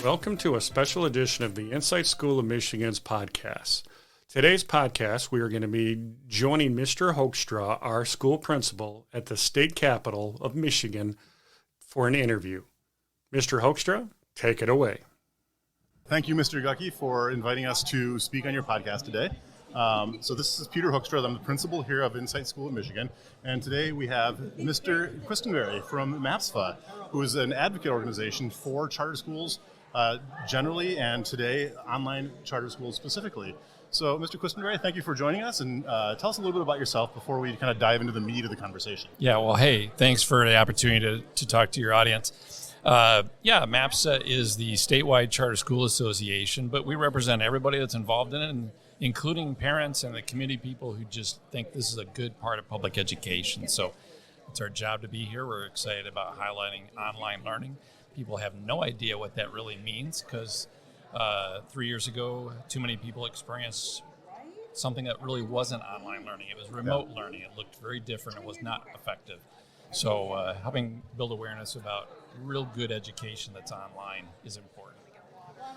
Welcome to a special edition of the Insight School of Michigan's podcast. Today's podcast, we are going to be joining Mr. Hoekstra, our school principal at the state capitol of Michigan, for an interview. Mr. Hoekstra, take it away. Thank you, Mr. Gucky, for inviting us to speak on your podcast today. So this is Peter Hoekstra. I'm the principal here of Insight School of Michigan. And today we have Mr. Quisenberry from MAPSA, who is an advocate organization for charter schools generally, and today online charter schools specifically. So, Mr. Quisenberry, thank you for joining us, and tell us a little bit about yourself before we kind of dive into the meat of the conversation. Yeah, well, hey, thanks for the opportunity to talk to your audience. MAPSA is the statewide charter school association, but we represent everybody that's involved in it, and including parents and the community people who just think this is a good part of public education. So it's our job to be here. We're excited about highlighting online learning. People have no idea what that really means because 3 years ago, too many people experienced something that really wasn't online learning. It was remote learning. It looked very different. It was not effective. So helping build awareness about real good education that's online is important.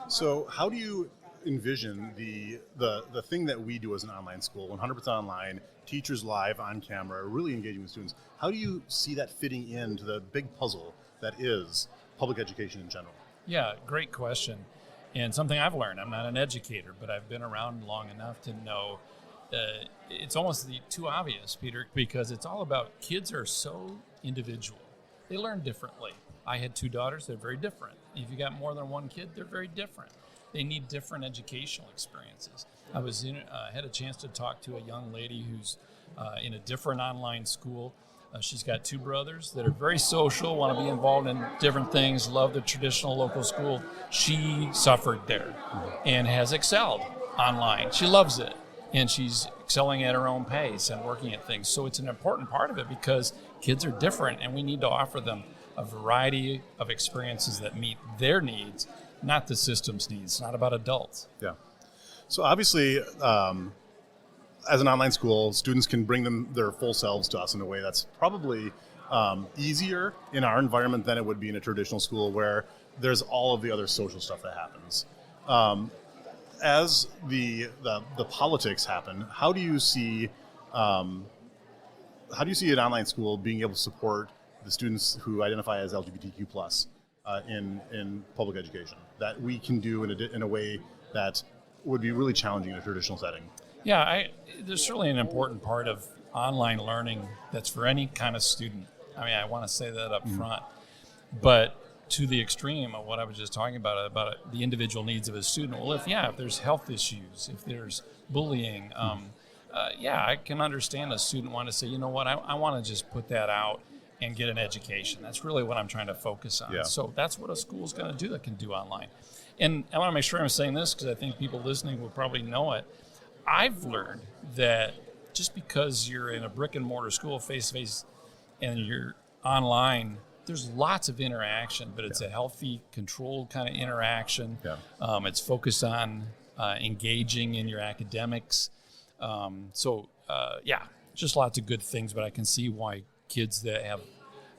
So how do you envision the thing that we do as an online school, 100% online, teachers live on camera, really engaging with students? How do you see that fitting into the big puzzle that is public education in general? Yeah, great question. And something I've learned, I'm not an educator, but I've been around long enough to know it's almost too obvious, Peter, because it's all about kids are so individual. They learn differently. I had two daughters, they're very different. If you got more than one kid, they're very different. They need different educational experiences. I had a chance to talk to a young lady who's in a different online school. She's got two brothers that are very social, want to be involved in different things, love the traditional local school. She suffered there and has excelled online. She loves it, and she's excelling at her own pace and working at things. So it's an important part of it because kids are different, and we need to offer them a variety of experiences that meet their needs, not the system's needs. It's not about adults. Yeah. So obviously, as an online school, students can bring their full selves to us in a way that's probably easier in our environment than it would be in a traditional school where there's all of the other social stuff that happens. As the politics happen, how do you see an online school being able to support the students who identify as LGBTQ+ in public education that we can do in a way that would be really challenging in a traditional setting? Yeah, there's certainly an important part of online learning that's for any kind of student. I mean, I want to say that up front. But to the extreme of what I was just talking about the individual needs of a student, well, if there's health issues, if there's bullying, I can understand a student want to say, you know what, I want to just put that out and get an education. That's really what I'm trying to focus on. Yeah. So that's what a school's going to do that can do online. And I want to make sure I'm saying this because I think people listening will probably know it. I've learned that just because you're in a brick and mortar school face-to-face and you're online, there's lots of interaction, but it's a healthy, controlled kind of interaction. Yeah. It's focused on engaging in your academics. Just lots of good things, but I can see why kids that have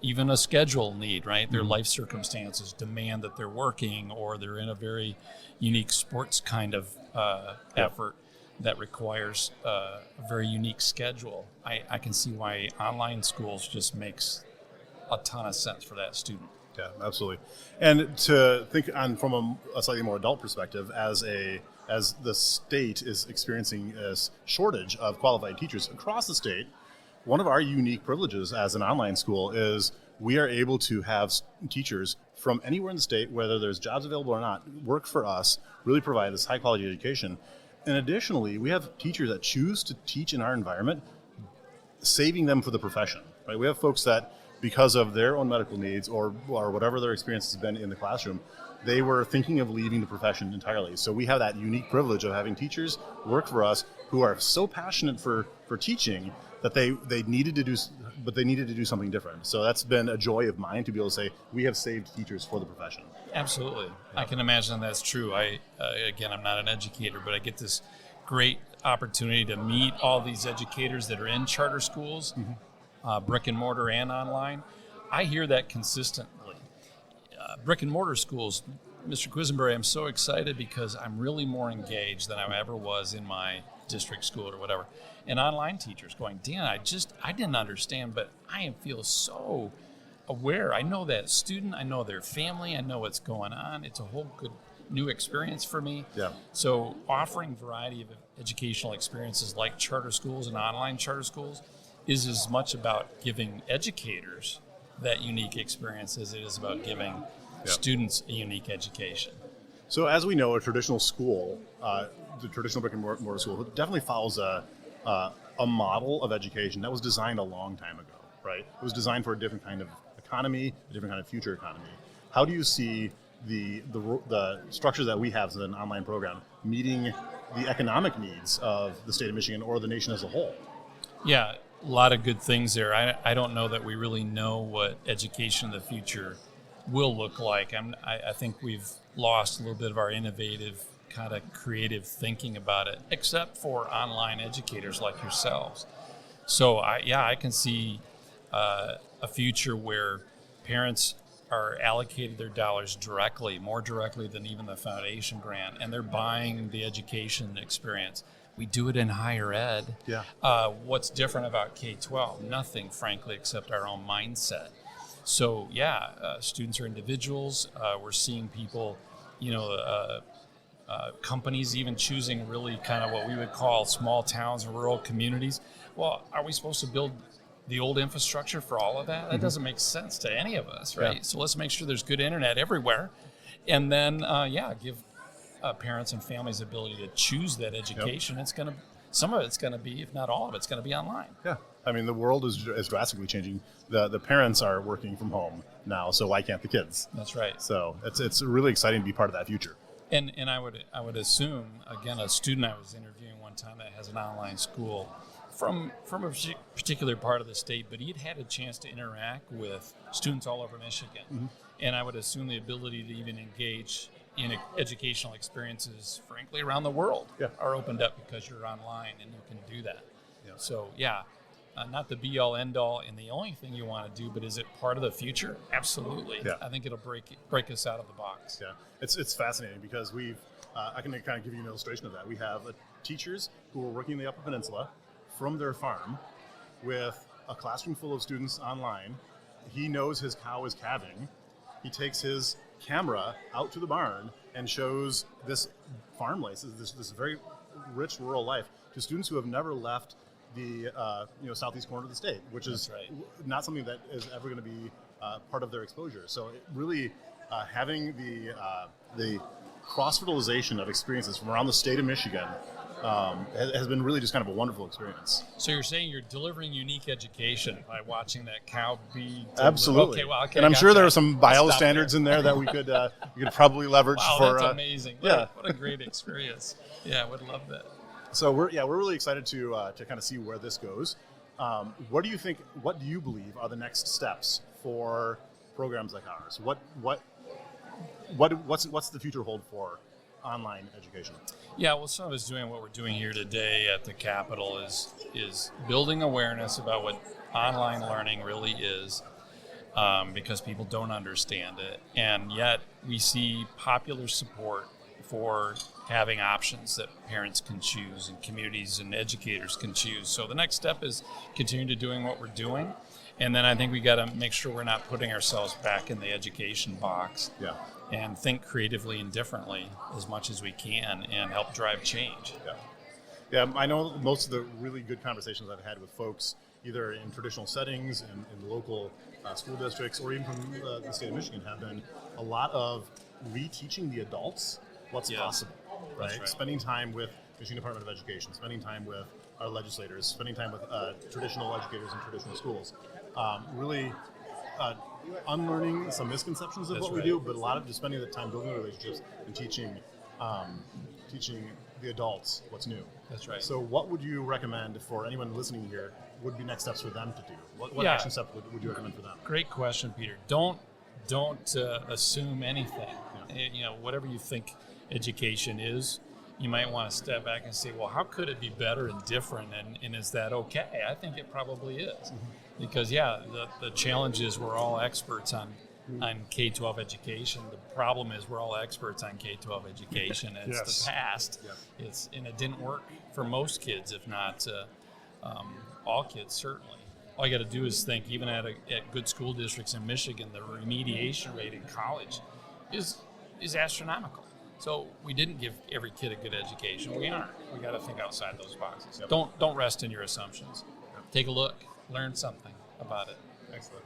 even a schedule need, right? Their life circumstances demand that they're working or they're in a very unique sports kind of effort that requires a very unique schedule. I can see why online schools just makes a ton of sense for that student. Yeah, absolutely. And to think from a slightly more adult perspective, as the state is experiencing a shortage of qualified teachers across the state, one of our unique privileges as an online school is we are able to have teachers from anywhere in the state, whether there's jobs available or not, work for us, really provide this high quality education. And additionally, we have teachers that choose to teach in our environment, saving them for the profession. Right? We have folks that, because of their own medical needs or whatever their experience has been in the classroom, they were thinking of leaving the profession entirely. So we have that unique privilege of having teachers work for us who are so passionate for teaching that they needed to do something different. So that's been a joy of mine to be able to say we have saved teachers for the profession. Absolutely. Yeah. I can imagine that's true. I'm not an educator, but I get this great opportunity to meet all these educators that are in charter schools, brick and mortar and online. I hear that consistently. Brick and mortar schools, Mr. Quisenberry, I'm so excited because I'm really more engaged than I ever was in my district school or whatever. And online teachers going, Dan, I didn't understand, but I feel so aware. I know that student, I know their family, I know what's going on. It's a whole good new experience for me. Yeah. So offering variety of educational experiences like charter schools and online charter schools is as much about giving educators that unique experience as it is about giving students a unique education. So as we know, a traditional school, the traditional brick and mortar school, definitely follows a model of education that was designed a long time ago, right? It was designed for a different kind of economy, a different kind of future economy. How do you see the structures that we have as an online program meeting the economic needs of the state of Michigan or the nation as a whole? Yeah, a lot of good things there. I don't know that we really know what education in the future will look like. I think we've lost a little bit of our innovative kind of creative thinking about it, except for online educators like yourselves. So I can see a future where parents are allocated their dollars directly, more directly than even the foundation grant, and they're buying the education experience. We do it in higher ed. Yeah. What's different about K-12? Nothing, frankly, except our own mindset. So, students are individuals. We're seeing people, companies even choosing really kind of what we would call small towns and rural communities. Well, are we supposed to build the old infrastructure for all of that? That doesn't make sense to any of us, right? Yeah. So let's make sure there's good internet everywhere. And then, give parents and families the ability to choose that education. Yep. Some of it's going to be, if not all of it's going to be online. Yeah. I mean, the world is drastically changing. The parents are working from home now, so why can't the kids? That's right. So it's really exciting to be part of that future. And I would assume, again, a student I was interviewing one time that has an online school from a particular part of the state, but he'd had a chance to interact with students all over Michigan. Mm-hmm. And I would assume the ability to even engage in educational experiences, frankly, around the world are opened up because you're online and you can do that. Yeah. So, not the be-all, end-all, and the only thing you want to do, but is it part of the future? Absolutely. Yeah. I think it'll break us out of the box. Yeah, it's fascinating because I can kind of give you an illustration of that. We have teachers who are working in the Upper Peninsula from their farm with a classroom full of students online. He knows his cow is calving. He takes his camera out to the barn and shows this farm life, this very rich rural life to students who have never left the southeast corner of the state, which is not something that is ever going to be part of their exposure. So it really having the cross-fertilization of experiences from around the state of Michigan has been really just kind of a wonderful experience. So you're saying you're delivering unique education by watching that cow be delivered. Absolutely. Okay, and I'm sure there are some bio standards in there that we could probably leverage. Wow, for. That's amazing. What a great experience. Yeah, I would love that. So we're really excited to kind of see where this goes. What do you think? What do you believe are the next steps for programs like ours? What's the future hold for online education? Yeah, well, some of us doing what we're doing here today at the Capitol is building awareness about what online learning really is, because people don't understand it, and yet we see popular support for having options that parents can choose and communities and educators can choose. So the next step is continue to doing what we're doing. And then I think we got to make sure we're not putting ourselves back in the education box and think creatively and differently as much as we can and help drive change. Yeah, I know most of the really good conversations I've had with folks, either in traditional settings, in local school districts, or even from the state of Michigan, have been a lot of reteaching the adults what's possible, right? Spending time with Michigan Department of Education, spending time with our legislators, spending time with traditional educators in traditional schools. Really unlearning some misconceptions of what we do, but a lot of just spending the time building relationships and teaching the adults what's new. That's right. So what would you recommend for anyone listening here would be next steps for them to do? What action step would you recommend for them? Great question, Peter. Don't assume anything. Whatever you think education is, you might want to step back and say, well, how could it be better and different, and is that okay? I think it probably is. Mm-hmm. Because, the challenge is we're all experts on on K-12 education. The problem is we're all experts on K-12 education. And it's Yes. the past. Yep. And it didn't work for most kids, if not all kids, certainly. All you got to do is think, even at good school districts in Michigan, the remediation rate in college is astronomical. So we didn't give every kid a good education. We aren't. We got to think outside those boxes. Yep. Don't rest in your assumptions. Take a look, learn something about it. Excellent.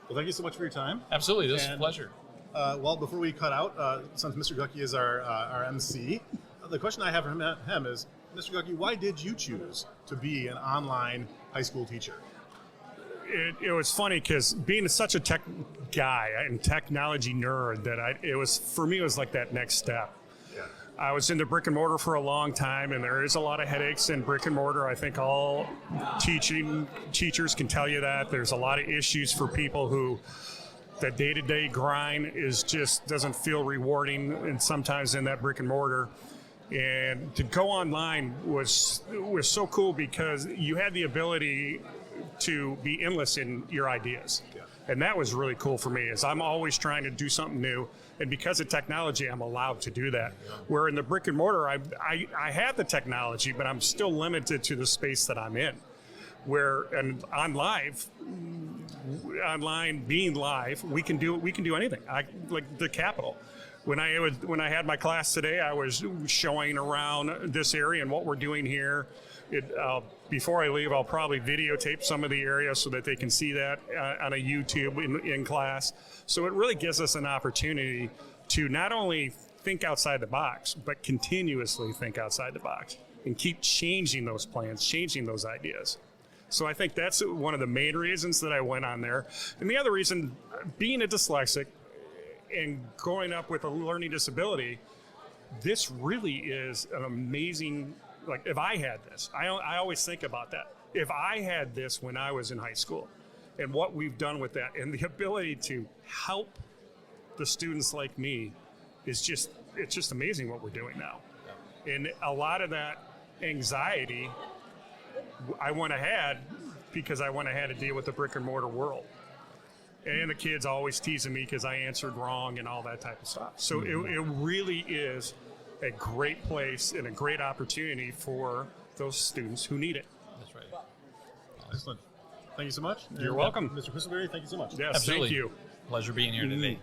Well, thank you so much for your time. Absolutely, this is a pleasure. Well, before we cut out, since Mr. Gucki is our MC, the question I have for him is, Mr. Gucki, why did you choose to be an online high school teacher? It was funny because being such a tech guy and technology nerd, it was like that next step. Yeah. I was into brick and mortar for a long time, and there is a lot of headaches in brick and mortar. I think all teachers can tell you that. There's a lot of issues for people who the day-to-day grind doesn't feel rewarding, and sometimes in that brick and mortar. And to go online was so cool because you had the ability to be endless in your ideas. Yeah. And that was really cool for me, is I'm always trying to do something new. And because of technology, I'm allowed to do that. Yeah. Where in the brick and mortar, I have the technology, but I'm still limited to the space that I'm in. And online being live, we can do anything. Like the Capitol. When I had my class today, I was showing around this area and what we're doing here. Before I leave, I'll probably videotape some of the area so that they can see that on a YouTube in class. So it really gives us an opportunity to not only think outside the box, but continuously think outside the box and keep changing those plans, changing those ideas. So I think that's one of the main reasons that I went on there. And the other reason, being a dyslexic and growing up with a learning disability, this really is an amazing. Like, if I had this, I always think about that. If I had this when I was in high school, and what we've done with that, and the ability to help the students like me, it's just amazing what we're doing now. Yeah. And a lot of that anxiety I wouldn't have had because I wouldn't have had to deal with the brick and mortar world. And the kids always teasing me because I answered wrong and all that type of stuff. So it really is a great place and a great opportunity for those students who need it. That's right. Excellent. Thank you so much. You're welcome. Mr. Quisenberry, thank you so much. Yes, Absolutely. thank you. Pleasure being here today.